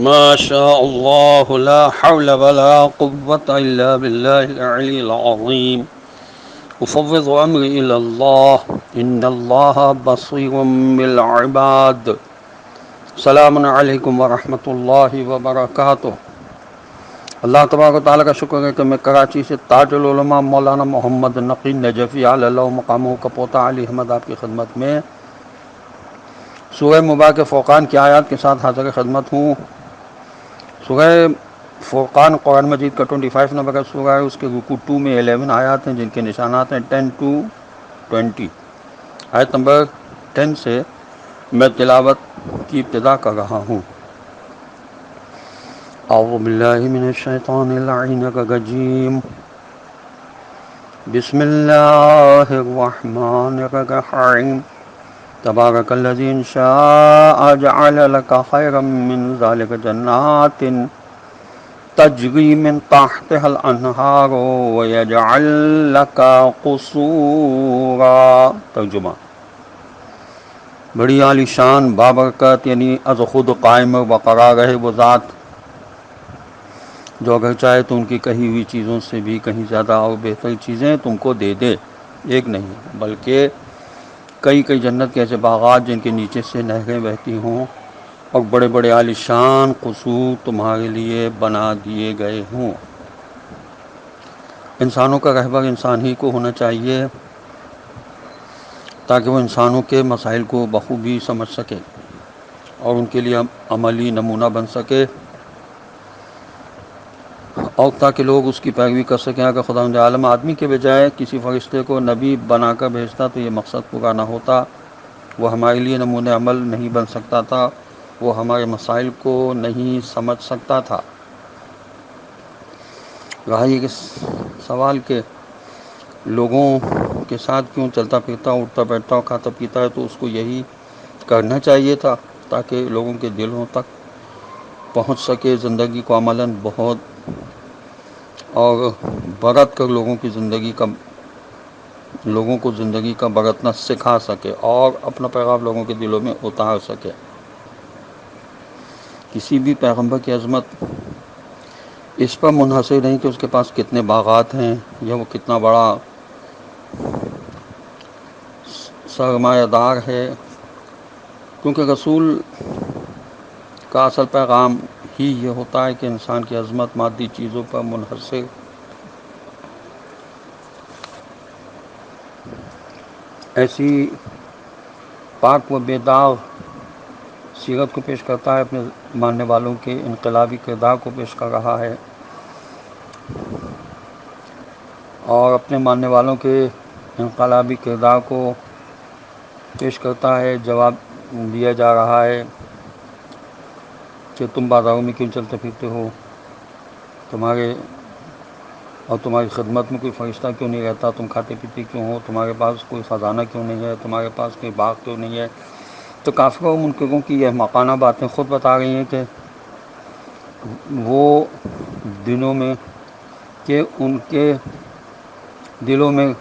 ما شاء الله لا حول ولا قوة إلا بالله العلي العظيم أفوض أمري إلى الله إن الله بصير بالعباد السلام علیکم ورحمۃ اللہ وبرکاتہ۔ اللہ تبارک و تعالیٰ کا شکر ہے کہ میں کراچی سے تاج العلماء مولانا محمد نقی نجفی علی اللہ مقامہ کا پوتا علی احمد آپ کی خدمت میں سورہ مبارک فرقان کی آیات کے ساتھ حاضر خدمت ہوں۔ سورہ فرقان قرآن مجید کا 25 نمبر کا سورہ ہے، اس کے رکوع 2 میں 11 آیات ہیں جن کے نشانات ہیں 10 to 20۔ آیت نمبر 10 سے میں تلاوت کی ابتدا کر رہا ہوں۔ اعوذ باللہ من الشیطان اللعین الرجیم، بسم اللہ الرحمن الرحیم، تبارک الذی ان شاء جعل لک خیرا من ذلک جنات تجری من تحتها الانہار ویجعل لک قصورا۔ ترجمہ: بڑی عالی شان بابرکت یعنی از خود قائم و برقرار رہے وہ ذات جو اگر چاہے تو ان کی کہی ہوئی چیزوں سے بھی کہیں زیادہ اور بہتر چیزیں تم کو دے دے، ایک نہیں بلکہ کئی کئی جنت کے ایسے باغات جن کے نیچے سے نہریں بہتی ہوں اور بڑے بڑے عالی شان قصور تمہارے لیے بنا دیے گئے ہوں۔ انسانوں کا رہبر انسان ہی کو ہونا چاہیے تاکہ وہ انسانوں کے مسائل کو بخوبی سمجھ سکے اور ان کے لیے عملی نمونہ بن سکے، اور تاکہ لوگ اس کی پیروی کر سکیں۔ اگر خداوند عالم آدمی کے بجائے کسی فرشتے کو نبی بنا کر بھیجتا تو یہ مقصد پورا نہ ہوتا، وہ ہمارے لیے نمونہ عمل نہیں بن سکتا تھا، وہ ہمارے مسائل کو نہیں سمجھ سکتا تھا۔ رہا یہ سوال کہ لوگوں کے ساتھ کیوں چلتا پھرتا اٹھتا بیٹھتا اور کھاتا پیتا ہے، تو اس کو یہی کرنا چاہیے تھا تاکہ لوگوں کے دلوں تک پہنچ سکے، زندگی کو عملاً بہت اور برت کر لوگوں کو زندگی کا برتنا سکھا سکے اور اپنا پیغام لوگوں کے دلوں میں اتار سکے۔ کسی بھی پیغمبر کی عظمت اس پر منحصر نہیں کہ اس کے پاس کتنے باغات ہیں یا وہ کتنا بڑا سرمایہ دار ہے، کیونکہ رسول کا اصل پیغام ہی یہ ہوتا ہے کہ انسان کی عظمت مادی چیزوں پر منحصر ایسی پاک و بیداغ سیرت کو پیش کرتا ہے، اپنے ماننے والوں کے انقلابی کردار کو پیش کر رہا ہے اور اپنے ماننے والوں کے انقلابی کردار کو پیش کرتا ہے۔ جواب دیا جا رہا ہے کہ تم بازاروں میں کیوں چلتے پھرتے ہو، تمہاری خدمت میں کوئی فرشتہ کیوں نہیں رہتا، تم کھاتے پیتے کیوں ہو، تمہارے پاس کوئی خزانہ کیوں نہیں ہے، تمہارے پاس کوئی باغ کیوں نہیں ہے۔ تو کافروں اور منکروں کی یہ مقانہ باتیں خود بتا رہی ہیں کہ وہ دنوں میں کہ ان کے دلوں میں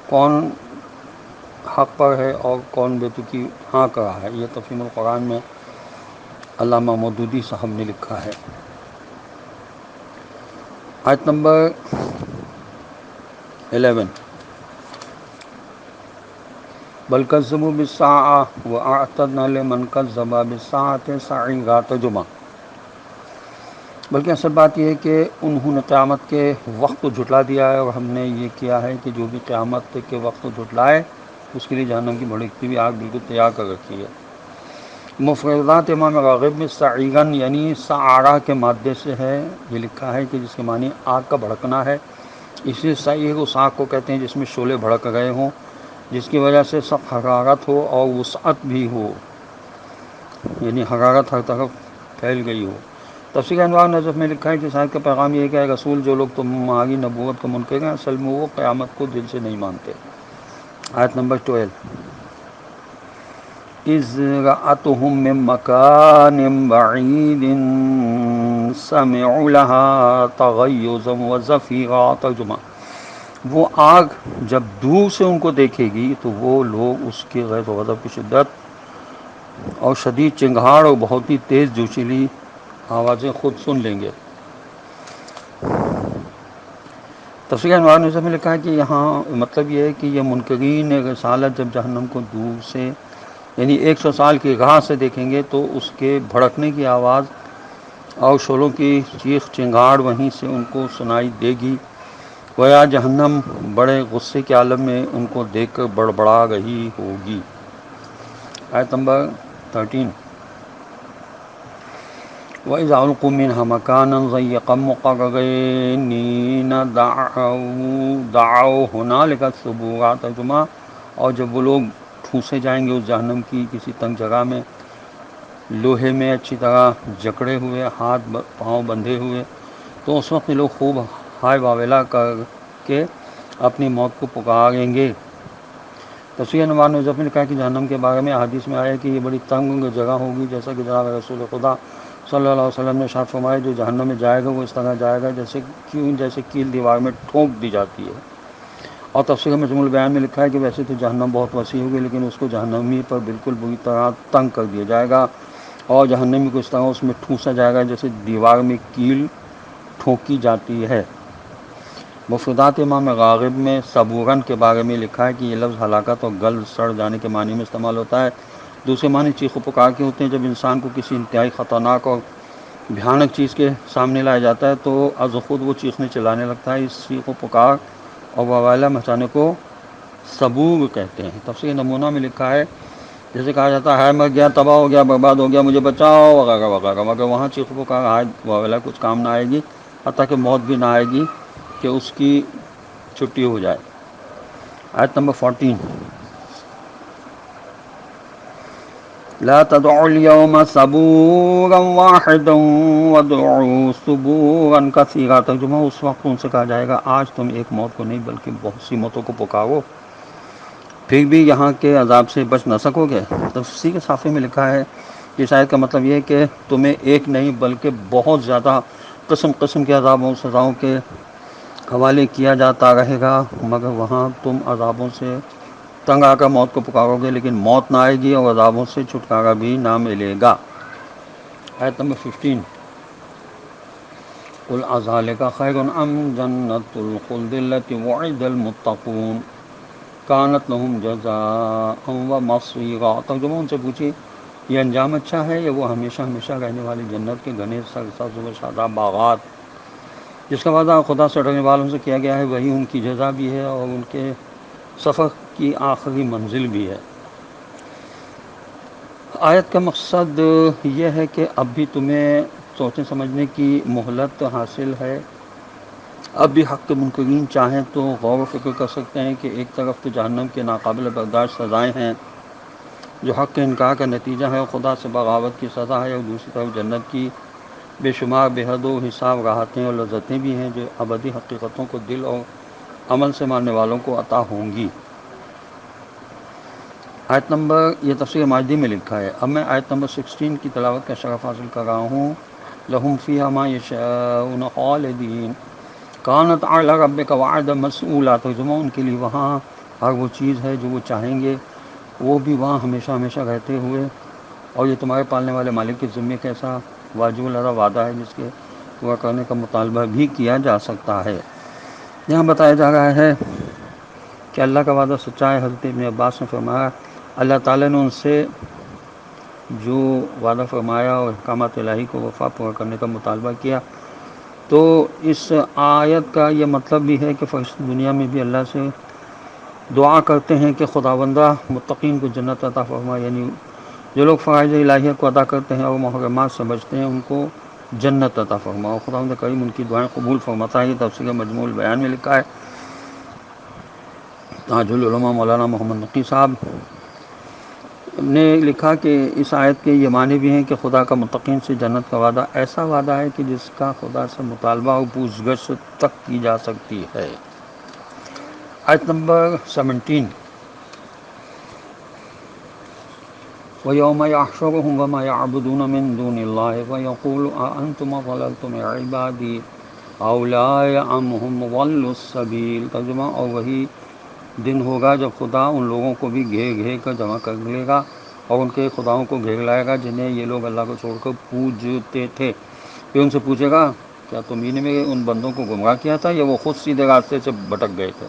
کون حق پر ہے اور کون بے تکی ہانک رہا ہے۔ یہ تفہیم القرآن میں علامہ مودودی صاحب نے لکھا ہے۔ آیت نمبر 11، بل کذبوا بالساعۃ واعتدنا لمن کذب بالساعۃ سعیرا۔ ترجمہ: بلکہ اصل بات یہ ہے کہ انہوں نے قیامت کے وقت کو جھٹلا دیا ہے، اور ہم نے یہ کیا ہے کہ جو بھی قیامت کے وقت کو جھٹلائے اس کے لیے جہنم کی بھڑکتی ہوئی آگ بالکل تیار کر رکھی ہے۔ مفردات امام راغب میں سعیرن یعنی سعارہ کے مادے سے ہے، یہ لکھا ہے کہ جس کے معنی آگ کا بھڑکنا ہے۔ اس لیے سعیر اس آگ کو کہتے ہیں جس میں شعلے بھڑک رہے ہوں، جس کی وجہ سے سخت حرارت ہو اور وسعت بھی ہو، یعنی حرارت ہر طرف پھیل گئی ہو۔ تفسیر انوار نجف میں لکھا ہے کہ اس آیت کا پیغام یہ ہے کہ اے رسول، جو لوگ تمہاری نبوت کو منکر ہیں اصل میں وہ قیامت کو دل سے نہیں مانتے۔ آیت نمبر 12، اذ رأتهم من مکان بعید سمعوا لها تغیظا وزفیرا۔ ترجمہ: وہ آگ جب دور سے ان کو دیکھے گی تو وہ لوگ اس کے غیظ و غضب کی شدت اور شدید چنگھاڑ اور بہت ہی تیز جوشیلی آوازیں خود سن لیں گے۔ تفسیر انوار نظام میں لکھا ہے کہ یہاں مطلب یہ ہے کہ یہ منکرین رسالت جب جہنم کو دور سے یعنی 100 سال کی راہ سے دیکھیں گے تو اس کے بھڑکنے کی آواز اور شعلوں کی چیخ چنگاڑ وہیں سے ان کو سنائی دے گی، گویا جہنم بڑے غصے کے عالم میں ان کو دیکھ کر بڑبڑا رہی ہوگی۔ آیت نمبر 13، وَإِذَا أُلْقُوا مِنْهَا مَكَانًا ضَيِّقًا مُقَرَّنِينَ دَعَوْا هُنَالِكَ ثُبُورًا۔ ترجمہ، اور جب وہ لوگ ٹھونسے جائیں گے اس جہنم کی کسی تنگ جگہ میں، لوہے میں اچھی طرح جکڑے ہوئے، ہاتھ پاؤں بندھے ہوئے، تو اس وقت یہ لوگ خوب ہائے واویلا کر کے اپنی موت کو پکاریں گے۔ تفسیر نوار نے نے کہا کہ جہنم کے بارے میں احادیث میں آیا کہ یہ بڑی تنگ جگہ ہوگی، جیسا کہ جناب رسول خدا صلی اللہ علیہ وسلم نے ارشاد فرمایا، جو جہنم میں جائے گا وہ اس طرح جائے گا جیسے کیل دیوار میں ٹھونک دی جاتی ہے۔ اور تفسیر مجموع البیان میں لکھا ہے کہ ویسے تو جہنم بہت وسیع ہوگی، لیکن اس کو جہنمی پر بالکل بری طرح تنگ کر دیا جائے گا، اور جہنمی کو اس طرح اس میں ٹھونسا جائے گا جیسے دیوار میں کیل ٹھونکی جاتی ہے۔ مفردات امام غاغب میں صبورن کے بارے میں لکھا ہے کہ یہ لفظ ہلاکت اور گل سڑ جانے کے معنی میں استعمال ہوتا ہے۔ دوسرے معنی چیخ و پکار کے ہوتے ہیں۔ جب انسان کو کسی انتہائی خطرناک اور بھیانک چیز کے سامنے لایا جاتا ہے تو از خود وہ چیخنے چلانے لگتا ہے۔ اس چیخ و پکار اور واویلا مچانے کو صبور کہتے ہیں۔ تفسیر نمونہ میں لکھا ہے جیسے کہا جاتا ہے مر گیا، تباہ ہو گیا، برباد ہو گیا، مجھے بچاؤ وغیرہ وغیرہ، مگر وہاں چیخ و پکار ہائے واویلا کچھ کام نہ آئے گی، حتیٰ کہ موت بھی نہ آئے گی کہ اس کی چھٹی ہو جائے۔ آیت نمبر 14، لا تدعوا اليوم ثبورا واحدا وادعوا ثبورا كثيرا۔ ترجمہ، اس وقت ان سے کہا جائے گا آج تم ایک موت کو نہیں بلکہ بہت سی موتوں کو پکارو، پھر بھی یہاں کے عذاب سے بچ نہ سکو گے۔ تفسیر کے صافی میں لکھا ہے کہ اس آیت کا مطلب یہ ہے کہ تمہیں ایک نہیں بلکہ بہت زیادہ قسم قسم کے عذابوں سزاؤں کے حوالے کیا جاتا رہے گا، مگر وہاں تم عذابوں سے تنگ آ کر موت کو پکارو گے، لیکن موت نہ آئے گی اور عذابوں سے چھٹکارا بھی نہ ملے گا۔ آیت نمبر 15، قل اذالک خیر ام جنۃ الخلد التی وعد المتقون کانت لهم جزاء ومصیرا۔ ترجمہ، ان سے پوچھیے یہ انجام اچھا ہے یا وہ ہمیشہ ہمیشہ رہنے والی جنت کے گھنے سرسبز و شاداب باغات جس کا وعدہ خدا سے ڈرنے والوں سے کیا گیا ہے، وہی ان کی جزا بھی ہے اور ان کے سفر کی آخری منزل بھی ہے۔ آیت کا مقصد یہ ہے کہ اب بھی تمہیں سوچنے سمجھنے کی مہلت حاصل ہے۔ اب بھی حق کے منکرین چاہیں تو غور و فکر کر سکتے ہیں کہ ایک طرف تو جہنم کے ناقابل برداشت سزائیں ہیں جو حق کے انکار کا نتیجہ ہے اور خدا سے بغاوت کی سزا ہے، اور دوسری طرف جنت کی بے شمار بے حد و حساب راحتیں اور لذتیں بھی ہیں جو ابدی حقیقتوں کو دل اور عمل سے ماننے والوں کو عطا ہوں گی۔ آیت نمبر، یہ تفسیر ماجدی میں لکھا ہے۔ اب میں آیت نمبر 16 کی تلاوت کا شرف حاصل کر رہا ہوں۔ لَهُمْ فِيهَا مَا يَشَاءُونَ خَالِدِينَ كَانَتْ عَلَىٰ رَبِّكَ وَعْدًا مَسْئُولًا۔ ترجمہ، ان کے لیے وہاں ہر وہ چیز ہے جو وہ چاہیں گے، وہ بھی وہاں ہمیشہ ہمیشہ رہتے ہوئے، اور یہ تمہارے پالنے والے مالک کے ذمے کیسا واجب العطا وعدہ ہے جس کے پورا کرنے کا مطالبہ بھی کیا جا سکتا ہے۔ یہاں بتایا جا رہا ہے کہ اللہ کا وعدہ سچا ہے۔ حضرت ابن عباس نے فرمایا اللہ تعالیٰ نے ان سے جو وعدہ فرمایا اور احکامات الہی کو وفا پورا کرنے کا مطالبہ کیا، تو اس آیت کا یہ مطلب بھی ہے کہ فرشتے دنیا میں بھی اللہ سے دعا کرتے ہیں کہ خداوندہ متقین کو جنت عطا فرما، یعنی جو لوگ فرائض الہیہ کو ادا کرتے ہیں اور محرمات سے بچتے ہیں ان کو جنت عطا فرما، اور خداوند کریم ان کی دعائیں قبول فرماتا ہے۔ یہ تفسیر مجموع البیان میں لکھا ہے۔ تاج العلماء مولانا محمد نقی صاحب نے لکھا کہ اس آیت کے یہ معنی بھی ہیں کہ خدا کا متقین سے جنت کا وعدہ ایسا وعدہ ہے کہ جس کا خدا سے مطالبہ اور پوچھ گچھ تک کی جا سکتی ہے۔ آیت نمبر 17، وَيَوْمَ يَحْشُرُهُمْ وَمَا يَعْبُدُونَ مِن دُونِ اللَّهِ وَيَقُولُ أَأَنْتُمْ أَضْلَلْتُمْ عِبَادِي هَؤُلَاءِ أَمْ هُمْ ضَلُّوا السَّبِيلَ۔ ترجمہ، اور وہی دن ہوگا جب خدا ان لوگوں کو بھی گھیر گھیر کر جمع کر لے گا اور ان کے خداؤں کو گھیر لائے گا جنہیں یہ لوگ اللہ کو چھوڑ کر پوجتے تھے۔ پھر ان سے پوچھے گا کیا تم ہی نے میرے ان بندوں کو گمراہ کیا تھا یا وہ خود سیدھے راستے سے بھٹک گئے تھے؟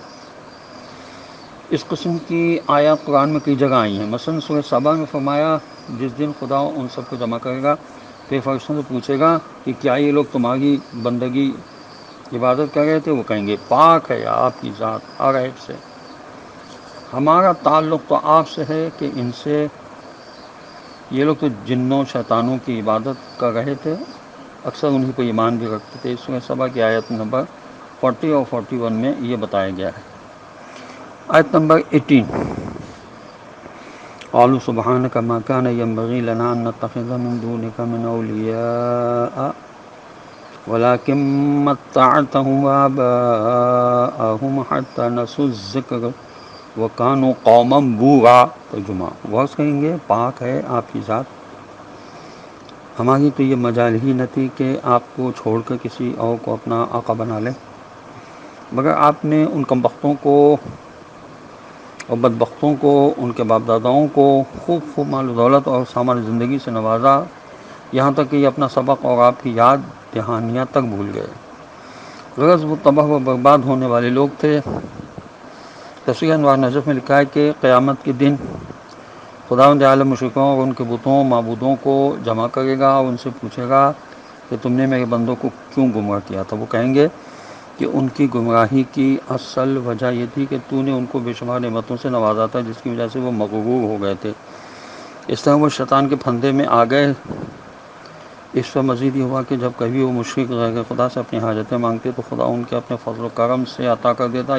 اس قسم کی آیات قرآن میں کئی جگہ آئی ہیں۔ مثلا سورہ سبا میں فرمایا جس دن خدا ان سب کو جمع کرے گا پھر فرشتوں سے پوچھے گا کہ کیا یہ لوگ تمہاری بندگی عبادت کر رہے تھے؟ وہ کہیں گے پاک ہے آپ کی ذات ہر عیب سے، ہمارا تعلق تو آپ سے ہے کہ ان سے یہ لوگ تو جنوں شیطانوں کی عبادت کر رہے تھے، اکثر انہی کو ایمان بھی رکھتے تھے۔ سورہ سبا کی آیت نمبر 40 اور 41 میں یہ بتایا گیا ہے۔ آیت نمبر 18، قالوا سبحانك ما كان ينبغي لنا أن نتخذ من دونك من أولياء ولكن متعتهم وآباءهم حتى نسوا الذكر وكانوا قوما بورا۔ ترجمہ غوث کہیں گے پاک ہے آپ کی ذات، ہماری تو یہ مجال ہی نہ تھی کہ آپ کو چھوڑ کر کسی اور کو اپنا آقا بنا لیں، مگر آپ نے ان کمبختوں کو اور بدبختوں کو، ان کے باپ داداؤں کو خوب مال و دولت اور سامان زندگی سے نوازا، یہاں تک کہ یہ اپنا سبق اور آپ کی یاد دہانیاں تک بھول گئے۔ غرض وہ تباہ و برباد ہونے والے لوگ تھے۔ تفسیر انوار نجف میں لکھا ہے کہ قیامت کے دن خداوند عالم مشرکوں اور ان کے بتوں معبودوں کو جمع کرے گا اور ان سے پوچھے گا کہ تم نے میرے بندوں کو کیوں گمراہ کیا تھا؟ وہ کہیں گے کہ ان کی گمراہی کی اصل وجہ یہ تھی کہ تو نے ان کو بے شمار نعمتوں سے نوازا تھا جس کی وجہ سے وہ مغرور ہو گئے تھے، اس طرح وہ شیطان کے پھندے میں آ گئے۔ اس پر مزید یہ ہوا کہ جب کبھی وہ مشرک غیر خدا سے اپنی حاجتیں مانگتے تو خدا ان کے اپنے فضل و کرم سے عطا کر دیتا۔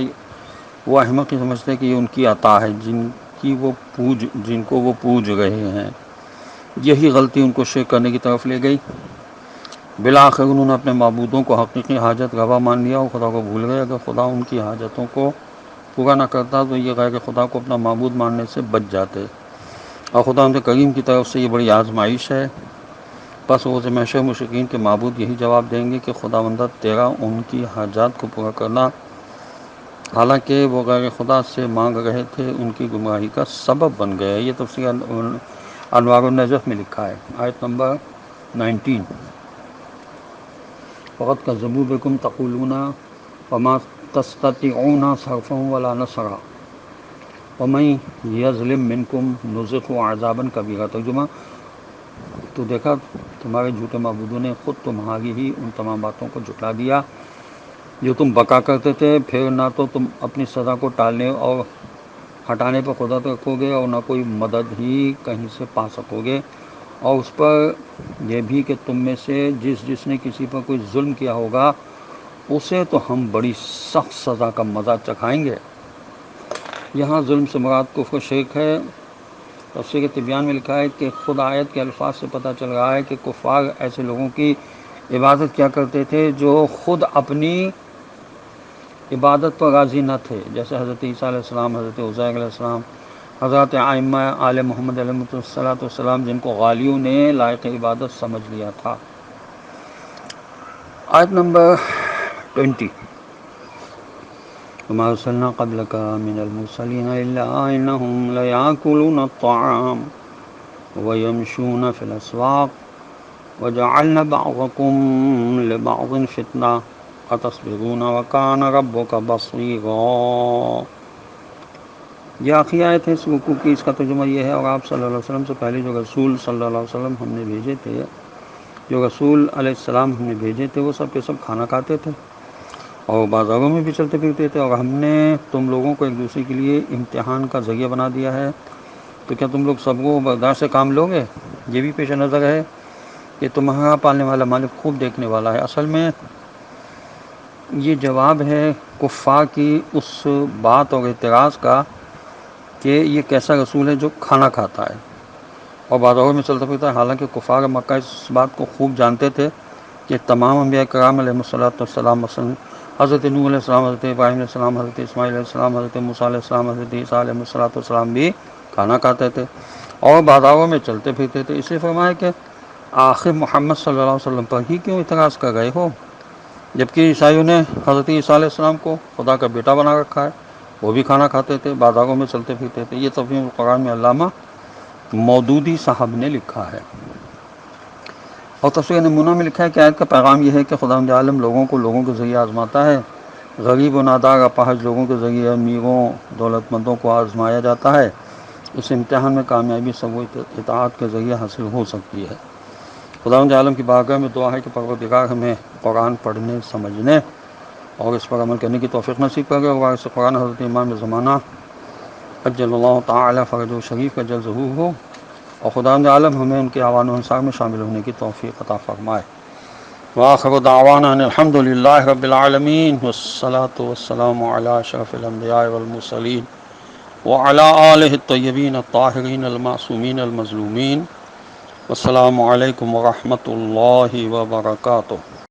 وہ احمق ہی سمجھتے کہ یہ ان کی عطا ہے جن کو وہ پوج رہے ہیں۔ یہی غلطی ان کو شرک کرنے کی طرف لے گئی۔ بالآخر انہوں نے اپنے معبودوں کو حقیقی حاجت روا مان لیا اور خدا کو بھول گئے۔ اگر خدا ان کی حاجتوں کو پورا نہ کرتا تو یہ غیر خدا کو اپنا معبود ماننے سے بچ جاتے، اور خدا ان کے کریم کی طرف سے یہ بڑی آزمائش ہے۔ بس روز محشر مشرکین کے معبود یہی جواب دیں گے کہ خداوندہ تیرا ان کی حاجات کو پورا کرنا، حالانکہ وہ غیر خدا سے مانگ رہے تھے، ان کی گمراہی کا سبب بن گئے۔ یہ تفسیر انوار النجف میں لکھا ہے۔ آیت نمبر 19، فقط کذبوا بکم تقولون وما تستطيعون صرفا ولا نصرا ومن یظلم منکم نذقه عذابا کبیرا۔ ترجمہ تو دیکھا تمہارے جھوٹے معبودوں نے خود تمہاری ہی ان تمام باتوں کو جھٹلا دیا جو تم بکا کرتے تھے، پھر نہ تو تم اپنی سزا کو ٹالنے اور ہٹانے پر قدرت رکھو گے اور نہ کوئی مدد ہی کہیں سے پا سکو گے، اور اس پر یہ بھی کہ تم میں سے جس نے کسی پر کوئی ظلم کیا ہوگا اسے تو ہم بڑی سخت سزا کا مزہ چکھائیں گے۔ یہاں ظلم سے مراد کفر و شرک ہے۔ تفسیر تبیان میں لکھا ہے کہ خود آیت کے الفاظ سے پتہ چل رہا ہے کہ کفار ایسے لوگوں کی عبادت کیا کرتے تھے جو خود اپنی عبادت پر راضی نہ تھے، جیسے حضرت عیسیٰ علیہ السلام، حضرت عزیر علیہ السلام، حضرت ائمہ آل محمد علیہ السلام، جن کو غالیوں نے لائق عبادت سمجھ لیا تھا۔ آیت نمبر 20، وما ارسلنا قبلك من المرسلين الا انهم ليأكلون الطعام ويمشون في الاسواق وجعلنا بعضكم لبعض فتنة اتصبرون وكان ربك بصيرا۔ یہ آخری آیت ہے اس رکوع کی، اس کا ترجمہ یہ ہے، اور آپ صلی اللہ علیہ وسلم سے پہلے جو رسول صلی اللہ علیہ وسلم ہم نے بھیجے تھے، جو رسول علیہ السلام ہم نے بھیجے تھے، وہ سب کے سب کھانا کھاتے تھے اور بازاروں میں بھی چلتے پھرتے تھے، اور ہم نے تم لوگوں کو ایک دوسرے کے لیے امتحان کا ذریعہ بنا دیا ہے، تو کیا تم لوگ سب کو برداشت سے کام لوگے؟ یہ بھی پیش نظر ہے کہ تمہارا پالنے والا مالک خوب دیکھنے والا ہے۔ اصل میں یہ جواب ہے کفار کی اس بات اور اعتراض کا کہ یہ کیسا رسول ہے جو کھانا کھاتا ہے اور بازاروں میں چلتا پھرتا ہے، حالانکہ کفار مکہ اس بات کو خوب جانتے تھے کہ تمام انبیاء کرام علیہ السلام، مثلا حضرت نوح علیہ السلام، حضرت ابراہیم علیہ السلام، حضرت اسماعیل علیہ السلام، حضرت موسیٰ علیہ السلام، حضرت عیسیٰ علیہ السلام بھی کھانا کھاتے تھے اور بازاروں میں چلتے پھرتے تھے۔ اس لیے فرمایا کہ آخر محمد صلی اللہ علیہ وسلم پر ہی کیوں اعتراض کر رہے ہو، جبکہ عیسائیوں نے حضرت عیسیٰ علیہ السلام کو خدا کا بیٹا بنا رکھا ہے، وہ بھی کھانا کھاتے تھے، بازاروں میں چلتے پھرتے تھے۔ یہ تفہیم القرآن میں علامہ مودودی صاحب نے لکھا ہے، اور تفسیر نمونہ میں لکھا ہے کہ آیت کا پیغام یہ ہے کہ خداوند عالم لوگوں کو لوگوں کے ذریعے آزماتا ہے، غریب و نادار اپاہج لوگوں کے ذریعے امیروں دولت مندوں کو آزمایا جاتا ہے۔ اس امتحان میں کامیابی سب و اطاعت کے ذریعے حاصل ہو سکتی ہے۔ خداوند عالم کی بارگاہ میں دعا ہے کہ پروردگار ہمیں قرآن پڑھنے، سمجھنے اور اس پر عمل کرنے کی توفیق نصیب کرے، اور وارث قرآن حضرت امام زمانہ اجل اللہ تعالی فرجہ شریف کا جل ظہور ہو، اور خداوند عالم ہمیں ان کے اعوان و انصار میں شامل ہونے کی توفیق عطا فرمائے۔ وآخر دعوانا ان الحمد للہ رب العالمین، والصلاة والسلام علی اشرف الانبیاء والمرسلین وعلی آلہ الطیبین الطاہرین المعصومین المظلومین۔ والسلام علیکم ورحمۃ اللہ وبرکاتہ۔